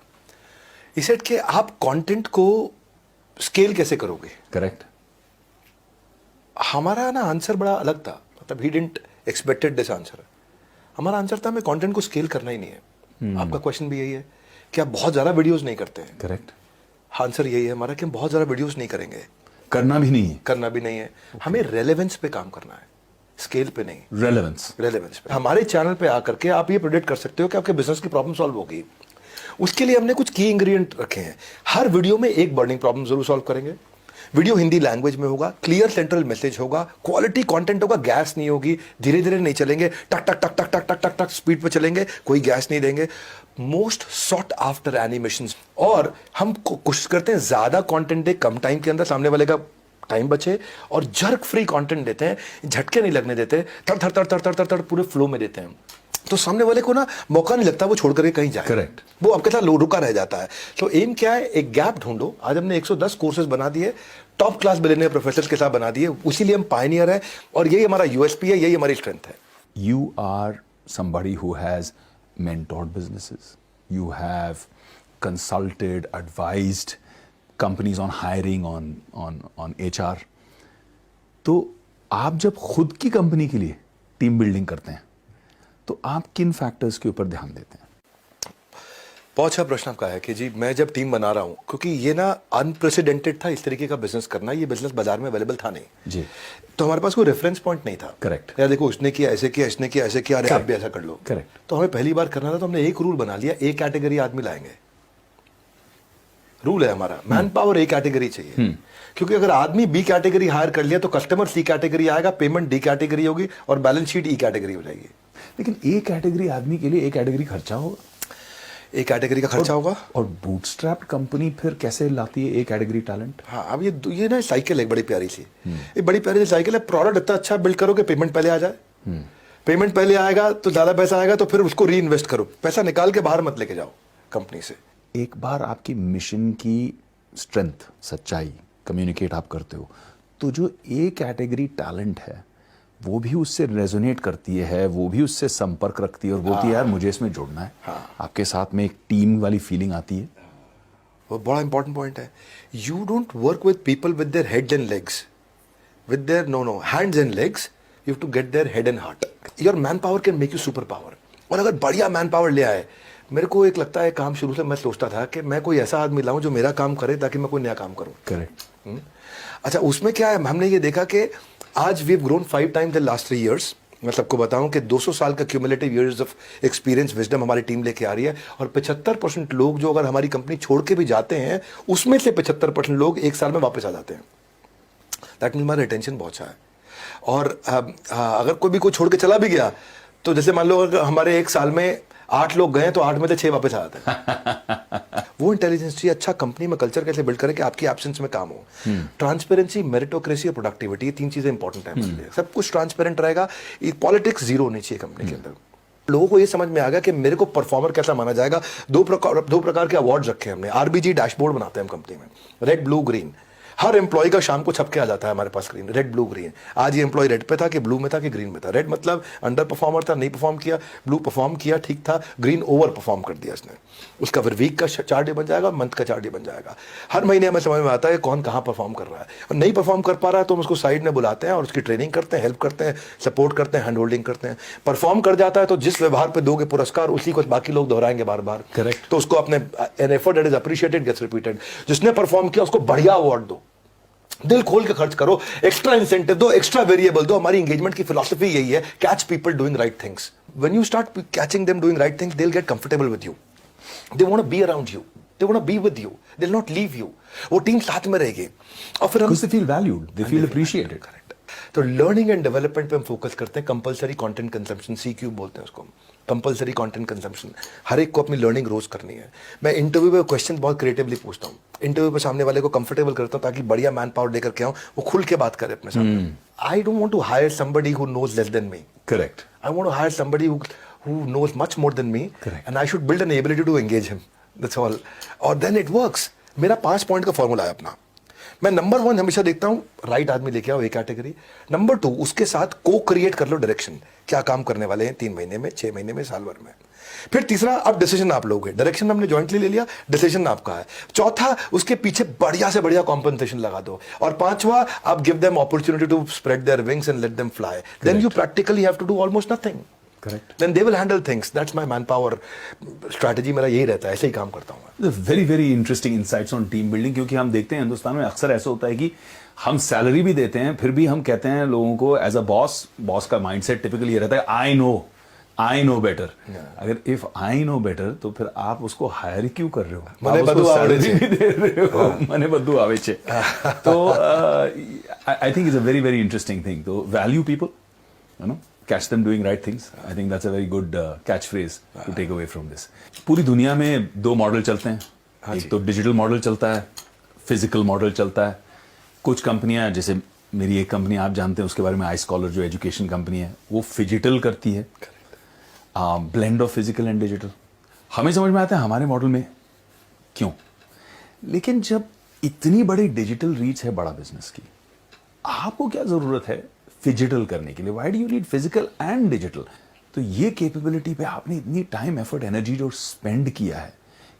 [SPEAKER 2] ही सेड कि आप कंटेंट को स्केल कैसे करोगे?
[SPEAKER 1] करेक्ट।
[SPEAKER 2] हमारा ना आंसर बड़ा अलग था, मतलब he didn't expected this answer. हमारा आंसर था, हमें कंटेंट को स्केल करना ही नहीं है। आपका क्वेश्चन भी यही है कि आप बहुत ज्यादा वीडियोस नहीं करते हैं।
[SPEAKER 1] करेक्ट।
[SPEAKER 2] आंसर यही है हमारा कि हम बहुत ज्यादा वीडियोस नहीं करेंगे,
[SPEAKER 1] करना भी नहीं है,
[SPEAKER 2] करना भी नहीं है। हमें रेलेवेंस पे काम करना है, स्केल पे नहीं।
[SPEAKER 1] रेलेवेंस
[SPEAKER 2] पे हमारे चैनल पे आकर के आप ये प्रेडिक्ट कर सकते हो कि आपके बिजनेस की प्रॉब्लम सॉल्व होगी। उसके लिए हमने कुछ की इंग्रेडिएंट रखे हैं। हर वीडियो में एक बर्निंग प्रॉब्लम जरूर सॉल्व करेंगे। वीडियो हिंदी लैंग्वेज में होगा, क्लियर सेंट्रल मैसेज होगा, क्वालिटी कंटेंट होगा, गैस नहीं होगी, धीरे धीरे नहीं चलेंगे, टक टक टक टक टक टक टक टक स्पीड पे चलेंगे, कोई गैस नहीं देंगे। मोस्ट सॉट आफ्टर एनिमेशंस, और हम कोशिश करते हैं ज्यादा कंटेंट दे कम टाइम के अंदर, सामने वाले का टाइम बचे, और जर्क फ्री कंटेंट देते हैं, झटके नहीं लगने देते, तड़ तड़ तड़ तड़ तड़ तड़ तड़ पूरे फ्लो में देते हैं। तो सामने वाले को ना मौका नहीं लगता वो छोड़ करके कहीं जाए।
[SPEAKER 1] करेक्ट।
[SPEAKER 2] वो आपके साथ रुका रह जाता है। तो एम क्या है, एक गैप ढूंढो। आज हमने 110 कोर्सेज बना दिए, टॉप क्लास बिलियनियर प्रोफेसर्स के साथ बना दिए, इसीलिए हम पायनियर है, और यही हमारा यूएसपी है, यही हमारी स्ट्रेंथ है।
[SPEAKER 1] You are somebody who has mentored businesses. You have consulted, advised companies on hiring, on HR. तो आप जब खुद की कंपनी के लिए टीम बिल्डिंग करते हैं तो आप किन फैक्टर्स के ऊपर ध्यान देते हैं?
[SPEAKER 2] बहुत अच्छा प्रश्न आपका है कि जी मैं जब टीम बना रहा हूँ, क्योंकि ये ना अनप्रेसिडेंटेड था इस तरीके का बिजनेस करना, ये बिजनेस बाजार में अवेलेबल था नहीं
[SPEAKER 1] जी।
[SPEAKER 2] तो हमारे पास कोई रेफरेंस पॉइंट नहीं था।
[SPEAKER 1] Correct.
[SPEAKER 2] यार देखो उसने किया ऐसे किया, इसने किया ऐसे किया, अरे आप भी ऐसा कर लो।
[SPEAKER 1] Correct.
[SPEAKER 2] तो हमें पहली बार करना था तो हमने एक रूल बना लिया, एक कैटेगरी आदमी लाएंगे। रूल है हमारा, मैन पावर एक कैटेगरी चाहिए, क्योंकि अगर आदमी बी कैटेगरी हायर कर लिया तो कस्टमर सी कैटेगरी आएगा, पेमेंट डी कैटेगरी होगी और बैलेंस शीट ई कैटेगरी हो जाएगी।
[SPEAKER 1] लेकिन एक कैटेगरी आदमी के लिए एक कैटेगरी खर्चा होगा,
[SPEAKER 2] एक कैटेगरी का खर्चा होगा।
[SPEAKER 1] और बूटस्ट्रैप कंपनी फिर कैसे लाती है एक कैटेगरी टैलेंट?
[SPEAKER 2] हाँ, अब ये ना साइकिल है बड़ी प्यारी सी, ये बड़ी प्यारी सी साइकिल है। प्रोडक्ट इतना अच्छा बिल्ड करो कि पेमेंट पहले आ जाए, पेमेंट पहले आएगा तो ज्यादा पैसा आएगा, तो फिर उसको री इन्वेस्ट करो, पैसा निकाल के बाहर मत लेके जाओ कंपनी से।
[SPEAKER 1] एक बार आपकी मिशन की स्ट्रेंथ, सच्चाई कम्युनिकेट आप करते हो, तो जो ए कैटेगरी टैलेंट है वो भी उससे रेजोनेट करती है, वो भी उससे संपर्क रखती है और बोलती है यार मुझे इसमें जुड़ना है। आपके साथ में एक टीम वाली फीलिंग आती है।
[SPEAKER 2] वो बड़ा इंपॉर्टेंट पॉइंट है। You don't work with people with their head and legs, with their no hands and legs, you have to get their head and heart. Your man power can make you super power. और अगर बढ़िया man power ले आए, मेरे को एक लगता है काम शुरू से मैं सोचता था कि मैं कोई ऐसा आदमी लाऊं जो मेरा काम करे ताकि मैं कोई नया काम करूं।
[SPEAKER 1] करेक्ट।
[SPEAKER 2] अच्छा, उसमें क्या है, हमने ये देखा कि आज we have grown 5 times in last 3 years। मैं सबको बताऊं कि 200 साल का cumulative years of experience wisdom हमारी टीम लेके आ रही है, और 75% लोग जो अगर हमारी कंपनी छोड़ के भी जाते हैं, उसमें से 75% लोग 1 साल में वापस आ जाते हैं। दैट मीन हमारा रिटेंशन बहुत अच्छा है। और अगर कोई छोड़ के चला भी गया, तो जैसे मान लो अगर हमारे 1 साल में 8 लोग गए तो 8 में से 6 वापस आ जाते हैं। वो इंटेलिजेंस चाहिए। अच्छा कंपनी में कल्चर कैसे बिल्ड करें कि आपकी एब्सेंस में काम हो। ट्रांसपेरेंसी, मेरिटोक्रेसी और प्रोडक्टिविटी, ये 3 चीजें इंपॉर्टेंट है हमारे लिए। सब कुछ ट्रांसपेरेंट रहेगा, पॉलिटिक्स जीरो होनी चाहिए कंपनी के अंदर। लोगों को ये समझ में आ गया कि मेरे को परफॉर्मर कैसा माना जाएगा। दो प्रकार के अवार्ड रखे हैं हमने। आरबीजी डैशबोर्ड बनाते हैं हम कंपनी में, रेड ब्लू ग्रीन। हर एम्प्लॉय का शाम को छप के आ जाता है हमारे पास स्क्रीन, रेड ब्लू ग्रीन। आज ये एम्प्लॉय रेड पे था कि ब्लू में था कि ग्रीन में था। रेड मतलब अंडर परफॉर्मर था, नहीं परफॉर्म किया। ब्लू परफॉर्म किया, ठीक था। ग्रीन ओवर परफॉर्म कर दिया इसने। उसका फिर वीक का चार्ट बन जाएगा, मंथ का चार्ट बन जाएगा। हर महीने हमें समझ में आता है कौन कहाँ परफॉर्म कर रहा है, और नहीं परफॉर्म कर पा रहा है तो हम उसको साइड में बुलाते हैं और उसकी ट्रेनिंग करते हैं, हेल्प करते हैं, सपोर्ट करते हैं, हैंड होल्डिंग करते हैं। परफॉर्म कर जाता है तो जिस व्यवहार पे दोगे पुरस्कार, उसी को बाकी लोग दोहराएंगे बार बार।
[SPEAKER 1] करेक्ट।
[SPEAKER 2] तो उसको अपने an effort that is appreciated gets repeated. जिसने परफॉर्म किया उसको बढ़िया अवार्ड दो, दिल खोल के खर्च करो, एक्स्ट्रा इंसेंटिव दो, एक्स्ट्रा वेरिएबल दो। हमारी एंगेजमेंट की फिलॉसफी यही है, catch people doing right things. When you start catching them doing right things, they will get comfortable with you, they want to be around you, they want to be with you, they will not leave you. वो team साथ में रहेगी और फिर हम
[SPEAKER 1] Because they feel valued, they feel appreciated.
[SPEAKER 2] Correct. तो learning and development पे हम फोकस करते हैं। कंपलसरी कंटेंट कंजम्पशन, CQ बोलते हैं उसको, कंपलसरी कंटेंट कंजम्पशन। हर एक को अपनी लर्निंग रोज करनी है। मैं इंटरव्यू में क्वेश्चन बहुत क्रिएटिवली पूछता हूँ। इंटरव्यू पे सामने वाले को कंफर्टेबल करता हूँ ताकि बढ़िया मैन पावर लेकर के आऊँ, वो खुल के बात करे अपने सामने। I don't want to hire somebody who knows less than me.
[SPEAKER 1] Correct.
[SPEAKER 2] I want to hire somebody who knows much more than me.
[SPEAKER 1] Correct.
[SPEAKER 2] And I should build an ability to engage him. That's all. और then it works. मेरा 5 point का formula है अपना। मैं number 1 हमेशा देखता हूँ, right आदमी लेके आओ, एक कैटेगरी। नंबर 2, उसके साथ को क्रिएट कर लो डायरेक्शन, क्या काम करने वाले हैं 3 महीने में, 6 महीने में, साल भर में। फिर तीसरा, अब डिसीजन आप लोगे, डायरेक्शन हमने जॉइंटली ले लिया, डिसीजन आपका है। चौथा, उसके पीछे बढ़िया से बढ़िया कॉम्पनसेशन लगा दो। और 5वां, आप give them opportunity to spread their wings and let them fly. Then you practically have to do almost nothing.
[SPEAKER 1] Correct.
[SPEAKER 2] Then they will handle things. That's my manpower strategy. मेरा यही रहता है, ऐसे ही काम करता हूँ मैं।
[SPEAKER 1] Very very interesting insights on team building, क्योंकि हम देखते हैं हिंदुस्तान में अक्सर ऐसा होता है कि हम सैलरी भी देते हैं, फिर भी हम कहते हैं लोगों को एज अ बॉस का माइंडसेट टिपिकली ये रहता है, आई नो बेटर। अगर इफ आई नो बेटर तो फिर आप उसको हायर क्यों कर रहे हो?
[SPEAKER 2] मने
[SPEAKER 1] आप उसको
[SPEAKER 2] बदू आवे
[SPEAKER 1] सैलरी भी दे रहे हो, मने बदू आवे छे। तो I think it's a very very interesting thing. तो value people, you know, catch them doing right things. I think that's a very good catchphrase to take away from this. पूरी दुनिया में 2 मॉडल चलते हैं, एक तो डिजिटल मॉडल चलता है, फिजिकल मॉडल चलता है। कुछ कंपनियां, जैसे मेरी एक कंपनी आप जानते हैं उसके बारे में, आई स्कॉलर जो एजुकेशन कंपनी है, वो फिजिटल करती है, blend of physical and digital. हमें समझ में आता है हमारे मॉडल में क्यों, लेकिन जब इतनी बड़ी डिजिटल रीच है बड़ा बिजनेस की, आपको क्या जरूरत है फिजिटल करने के लिए? Why do you need physical and digital? तो ये कैपेबिलिटी पे आपने इतनी टाइम, एफर्ट, एनर्जी जो स्पेंड किया है,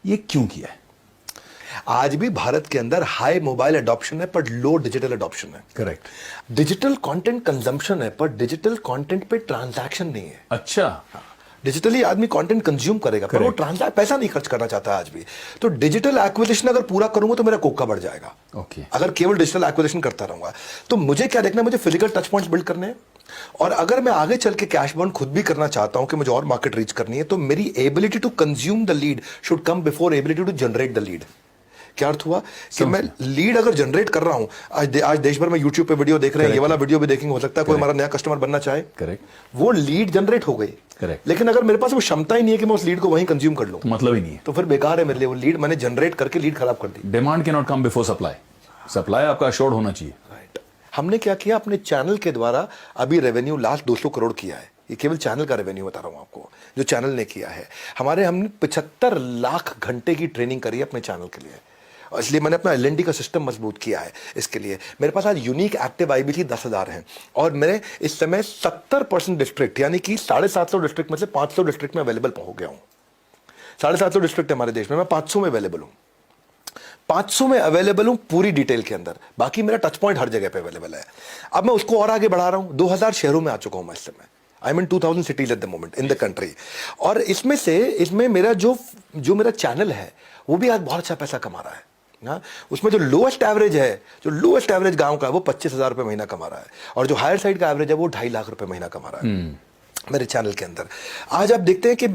[SPEAKER 1] ये क्यों किया है?
[SPEAKER 2] आज भी भारत के अंदर हाई मोबाइल एडॉप्शन है पर लो डिजिटल एडॉप्शन है।
[SPEAKER 1] करेक्ट।
[SPEAKER 2] डिजिटल कंटेंट कंजम्पशन है पर डिजिटल कंटेंट पे ट्रांजैक्शन नहीं है।
[SPEAKER 1] अच्छा।
[SPEAKER 2] डिजिटली आदमी कंटेंट कंज्यूम करेगा, पर वो ट्रांसैक्ट पैसा नहीं खर्च करना चाहता है आज भी। तो डिजिटल एक्विजिशन अगर पूरा करूंगा तो मेरा कोका बढ़ जाएगा।
[SPEAKER 1] ओके।
[SPEAKER 2] अगर केवल डिजिटल एक्विजिशन करता रहूंगा तो मुझे क्या देखना है, मुझे फिजिकल टच पॉइंट्स बिल्ड करने हैं। और अगर मैं आगे चल के कैश बर्न खुद भी करना चाहता हूं कि मुझे और मार्केट रीच करनी है, तो मेरी ability to consume the lead should come before ability to generate the lead. क्या अर्थ हुआ कि मैं लीड अगर जनरेट कर रहा हूं, आज देश भर में यूट्यूब पे वीडियो देख रहे हैं, ये वाला वीडियो भी देखेंगे, हो सकता है कोई हमारा नया कस्टमर बनना चाहे,
[SPEAKER 1] करेक्ट,
[SPEAKER 2] वो लीड जनरेट हो गई,
[SPEAKER 1] करेक्ट,
[SPEAKER 2] लेकिन अगर मेरे पास वो क्षमता ही नहीं है कि मैं उस लीड को वहीं कंज्यूम कर लूं,
[SPEAKER 1] मतलब ही नहीं है,
[SPEAKER 2] तो फिर बेकार है मेरे लिए। वो लीड मैंने जनरेट करके लीड खराब कर दी।
[SPEAKER 1] Demand can not come before supply, supply आपका अश्योर्ड होना चाहिए।
[SPEAKER 2] राइट। हमने क्या किया, अपने चैनल के द्वारा अभी रेवेन्यू लास्ट 200 करोड़ किया है। ये केवल चैनल का रेवेन्यू बता रहा हूं आपको, जो चैनल ने किया है। हमने 75 लाख घंटे की ट्रेनिंग करी है अपने चैनल के लिए, और इसलिए मैंने अपना LND का सिस्टम मजबूत किया है। इसके लिए मेरे पास आज यूनिक एक्टिव IBC 10,000 हैं, और मेरे इस समय 70% डिस्ट्रिक्ट, यानी कि 750 डिस्ट्रिक्ट में से 500 डिस्ट्रिक्ट में अवेलेबल हो गया हूं। 750 डिस्ट्रिक्ट है हमारे देश में, मैं 500 में अवेलेबल हूं। 500 में अवेलेबल हूं पूरी डिटेल के अंदर, बाकी मेरा टच पॉइंट हर जगह पे अवेलेबल है। अब मैं उसको और आगे बढ़ा रहा हूं। 2000 शहरों में आ चुका हूं मैं इस समय। I mean 2000 cities at the moment in the country. और इसमें मेरा जो मेरा चैनल है वो भी आज बहुत अच्छा पैसा कमा रहा है। हाँ, उसमें जो लोएस्ट एवरेज गांव का है वो 25,000 रुपए महीना कमा रहा है, और जो हायर साइड का एवरेज है वो 2.5 लाख रुपए महीना कमा रहा है मेरे चैनल के अंदर। आज आप देखते हैं कि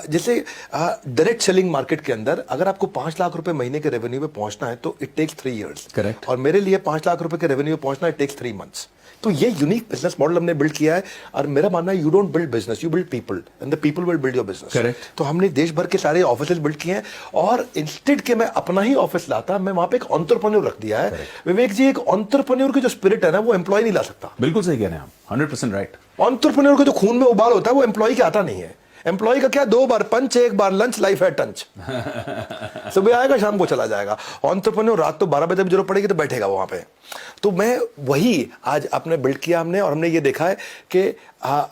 [SPEAKER 2] जैसे डायरेक्ट सेलिंग मार्केट के अंदर अगर आपको 5 लाख रुपए महीने के रेवेन्यू पे पहुंचना है तो इट टेक्स 3 इयर्स।
[SPEAKER 1] करेक्ट।
[SPEAKER 2] और मेरे लिए 5 लाख रुपए के रेवेन्यू पे पहुंचना इट टेक्स 3 मंथ्स। तो ये यूनिक बिजनेस मॉडल हमने बिल्ड किया है, और मेरा मानना है you don't build business, you build people, and the people will build your business.
[SPEAKER 1] Correct.
[SPEAKER 2] तो हमने देश भर के सारे ऑफिसेज बिल्ड किए हैं, और इंस्टेड के मैं अपना ही ऑफिस लाता, मैं वहां पे एक एंटरप्रेन्योर रख दिया है। विवेक जी, एक एंटरप्रेन्योर की जो स्पिरिट है ना, वो एम्प्लॉय नहीं ला सकता।
[SPEAKER 1] बिल्कुल सही कह रहे हैं आप, 100% राइट।
[SPEAKER 2] एंटरप्रेन्योर का जो खून में उबाल होता है वो एम्प्लॉय के आता नहीं है। एम्प्लॉय का क्या, 2 बार पंच, 1 बार लंच, लाइफ है टंच। सुबह आएगा शाम को चला जाएगा। एंटरप्रेन्योर रात तो 12 बजे भी जरूरत पड़ेगी तो बैठेगा वहां पे। तो मैं वही आज अपने बिल्ड किया हमने, और हमने ये देखा है कि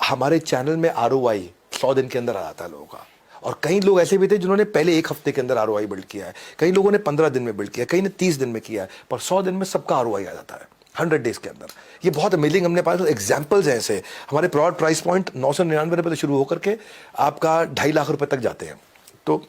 [SPEAKER 2] हमारे चैनल में ROI 100 दिन के अंदर आ जाता है लोगों का। और कई लोग ऐसे भी थे जिन्होंने पहले 1 हफ्ते के अंदर ROI बिल्ड किया है, कई लोगों ने 15 दिन में बिल्ड किया, कई ने 30 दिन में किया है, पर 100 दिन में सबका ROI आ जाता है 100 डेज के अंदर। ये बहुत अमेजिंग, हमने पास एग्जाम्पल्स हैं ऐसे। हमारे प्रोडक्ट प्राइस पॉइंट 999 रुपये से शुरू होकर के आपका 2.5 लाख रुपए तक जाते हैं। तो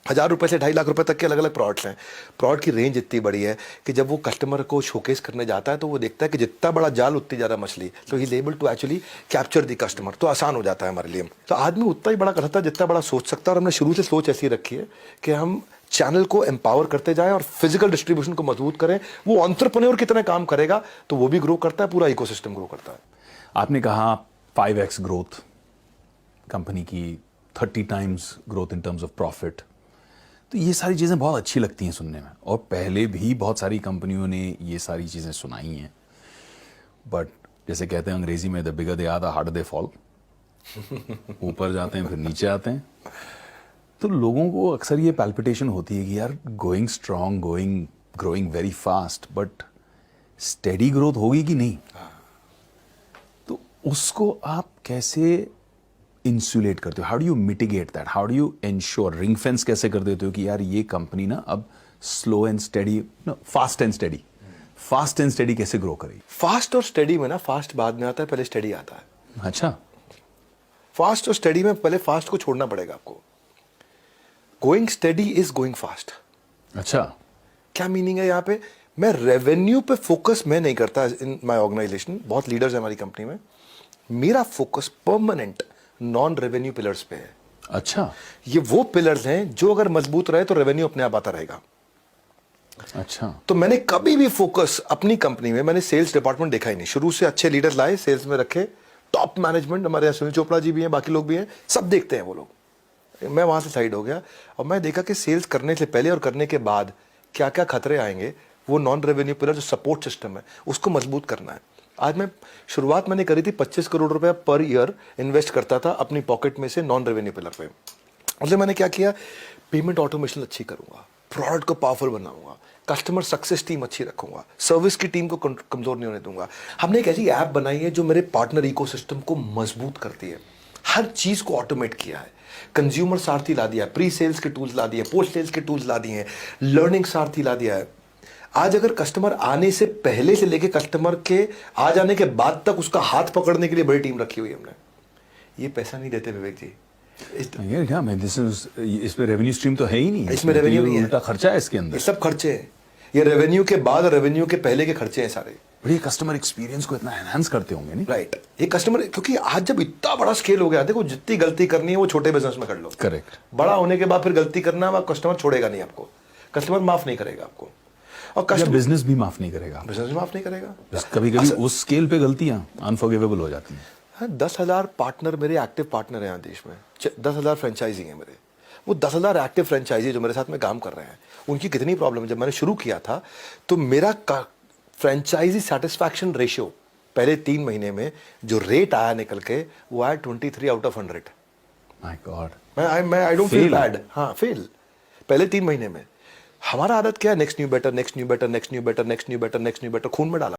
[SPEAKER 2] 1000 रुपए से 2.5 लाख रुपए तक के अलग अलग प्रोडक्ट्स हैं। प्रोडक्ट की रेंज इतनी बड़ी है कि जब वो कस्टमर को शोकेस करने जाता है तो वो देखता है कि जितना बड़ा जाल उतनी ज़्यादा मछली, तो he is able to actually capture the customer. तो आसान हो जाता है हमारे लिए। तो आदमी उतना ही बड़ा कर सकता है जितना बड़ा सोच सकता है, और हमने शुरू से सोच ऐसी रखी है कि हम चैनल को एम्पावर करते जाएं और फिजिकल डिस्ट्रीब्यूशन को मजबूत करें। वो एंटरप्रेन्योर कितना काम करेगा तो वो भी ग्रो करता है, पूरा इकोसिस्टम ग्रो करता है।
[SPEAKER 1] आपने कहा 5x ग्रोथ कंपनी की, 30 times growth in terms of profit. तो ये सारी चीज़ें बहुत अच्छी लगती हैं सुनने में, और पहले भी बहुत सारी कंपनियों ने ये सारी चीज़ें सुनाई हैं। बट जैसे कहते हैं अंग्रेजी में, the bigger they are the harder they fall. ऊपर जाते हैं फिर नीचे आते हैं। तो लोगों को अक्सर ये पैल्पिटेशन होती है कि यार going strong, growing very fast, but steady growth होगी कि नहीं। तो उसको आप कैसे इंसुलेट करते हो? How do you mitigate that? How do you ensure, ring fence कैसे कर देते हो कि यार ये कंपनी ना अब slow and steady, fast and steady कैसे ग्रो करेगी?
[SPEAKER 2] फास्ट और स्टेडी में ना, फास्ट बाद में आता है, पहले स्टेडी आता है।
[SPEAKER 1] अच्छा।
[SPEAKER 2] फास्ट और स्टेडी में पहले फास्ट को छोड़ना पड़ेगा आपको। Going steady is going fast.
[SPEAKER 1] अच्छा,
[SPEAKER 2] क्या मीनिंग है यहाँ पे? मैं रेवेन्यू पे फोकस मैं नहीं करता इन माय ऑर्गेनाइजेशन। बहुत लीडर्स है हमारी कंपनी में। मेरा focus permanent non revenue pillars पे है।
[SPEAKER 1] अच्छा,
[SPEAKER 2] ये वो पिलर्स हैं जो अगर मजबूत रहे तो रेवेन्यू अपने आप आता रहेगा।
[SPEAKER 1] अच्छा।
[SPEAKER 2] तो मैंने कभी भी फोकस अपनी कंपनी में, मैंने सेल्स डिपार्टमेंट देखा ही नहीं। शुरू से अच्छे लीडर्स लाए, सेल्स में रखे, टॉप मैनेजमेंट, हमारे यहाँ सुनील चोपड़ा जी भी हैं, बाकी लोग भी हैं, सब देखते हैं वो लोग। मैं वहां से साइड हो गया और मैं देखा कि सेल्स करने से पहले और करने के बाद क्या क्या खतरे आएंगे। वो नॉन रेवेन्यू पिलर जो सपोर्ट सिस्टम है उसको मजबूत करना है। आज शुरुआत मैंने करी थी 25 करोड़ रुपया पर ईयर इन्वेस्ट करता था अपनी पॉकेट में से नॉन रेवेन्यू पिलर पे। उससे मैंने क्या किया, पेमेंट ऑटोमेशन अच्छी करूंगा, प्रोडक्ट को पावरफुल बनाऊंगा, कस्टमर सक्सेस टीम अच्छी रखूंगा, सर्विस की टीम को कमजोर नहीं होने दूंगा। हमने एक ऐसी ऐप बनाई है जो मेरे पार्टनर इकोसिस्टम को मजबूत करती है। हर चीज को ऑटोमेट किया है। कंज्यूमर सारथी ला दिया, प्री सेल्स के टूल्स ला दिए, पोस्ट सेल्स के टूल्स ला दिए, लर्निंग सारथी ला दिया है। आज अगर कस्टमर आने से पहले से लेके कस्टमर के आ जाने के बाद तक उसका हाथ पकड़ने के लिए बड़ी टीम रखी हुई है हमने। ये पैसा नहीं देते विवेक जी,
[SPEAKER 1] ये क्या मैं इस पे रेवेन्यू स्ट्रीम तो है ही नहीं,
[SPEAKER 2] इसमें
[SPEAKER 1] तो
[SPEAKER 2] revenue
[SPEAKER 1] ये
[SPEAKER 2] नहीं है।
[SPEAKER 1] उल्टा खर्चा है इसके
[SPEAKER 2] ये
[SPEAKER 1] अंदर।
[SPEAKER 2] सब खर्चे हैं, ये रेवेन्यू के बाद और रेवेन्यू के पहले के खर्चे हैं सारे।
[SPEAKER 1] बड़ी कस्टमर एक्सपीरियंस को इतना एनहांस करते होंगे नहीं?
[SPEAKER 2] राइट, ये कस्टमर, क्योंकि आज जब इतना बड़ा स्केल हो गया, देखो जितनी गलती करनी है वो छोटे बिजनेस में कर लो।
[SPEAKER 1] करेक्ट।
[SPEAKER 2] बड़ा होने के बाद फिर गलती करना, वह कस्टमर छोड़ेगा नहीं आपको, कस्टमर माफ नहीं करेगा आपको, और
[SPEAKER 1] या
[SPEAKER 2] कस्टमर
[SPEAKER 1] बिजनेस भी माफ नहीं करेगा।
[SPEAKER 2] बिजनेस माफ नहीं करेगा।
[SPEAKER 1] कभी कभी उस स्केल पे गलतियां अनफॉरगिवेबल हो जाती हैं।
[SPEAKER 2] हाँ, 10,000 पार्टनर मेरे एक्टिव पार्टनर हैं यहाँ देश में, 10,000 फ्रेंचाइजी हैं मेरे। वो 10,000 एक्टिव फ्रेंचाइजी जो मेरे साथ में काम कर रहे हैं, उनकी कितनी प्रॉब्लम है। जब मैंने शुरू किया था तो मेरा फ्रेंचाइजी सेटिस्फैक्शन रेशियो पहले 3 महीने में जो रेट आया निकल के, वो आया 23 out of 100।
[SPEAKER 1] My God.
[SPEAKER 2] I don't feel
[SPEAKER 1] Fail.
[SPEAKER 2] Bad. हाँ, फेल पहले 3 महीने में। हमारा आदत क्या है, next new better, next new better, next new better, next new better, next new better, खून में डाला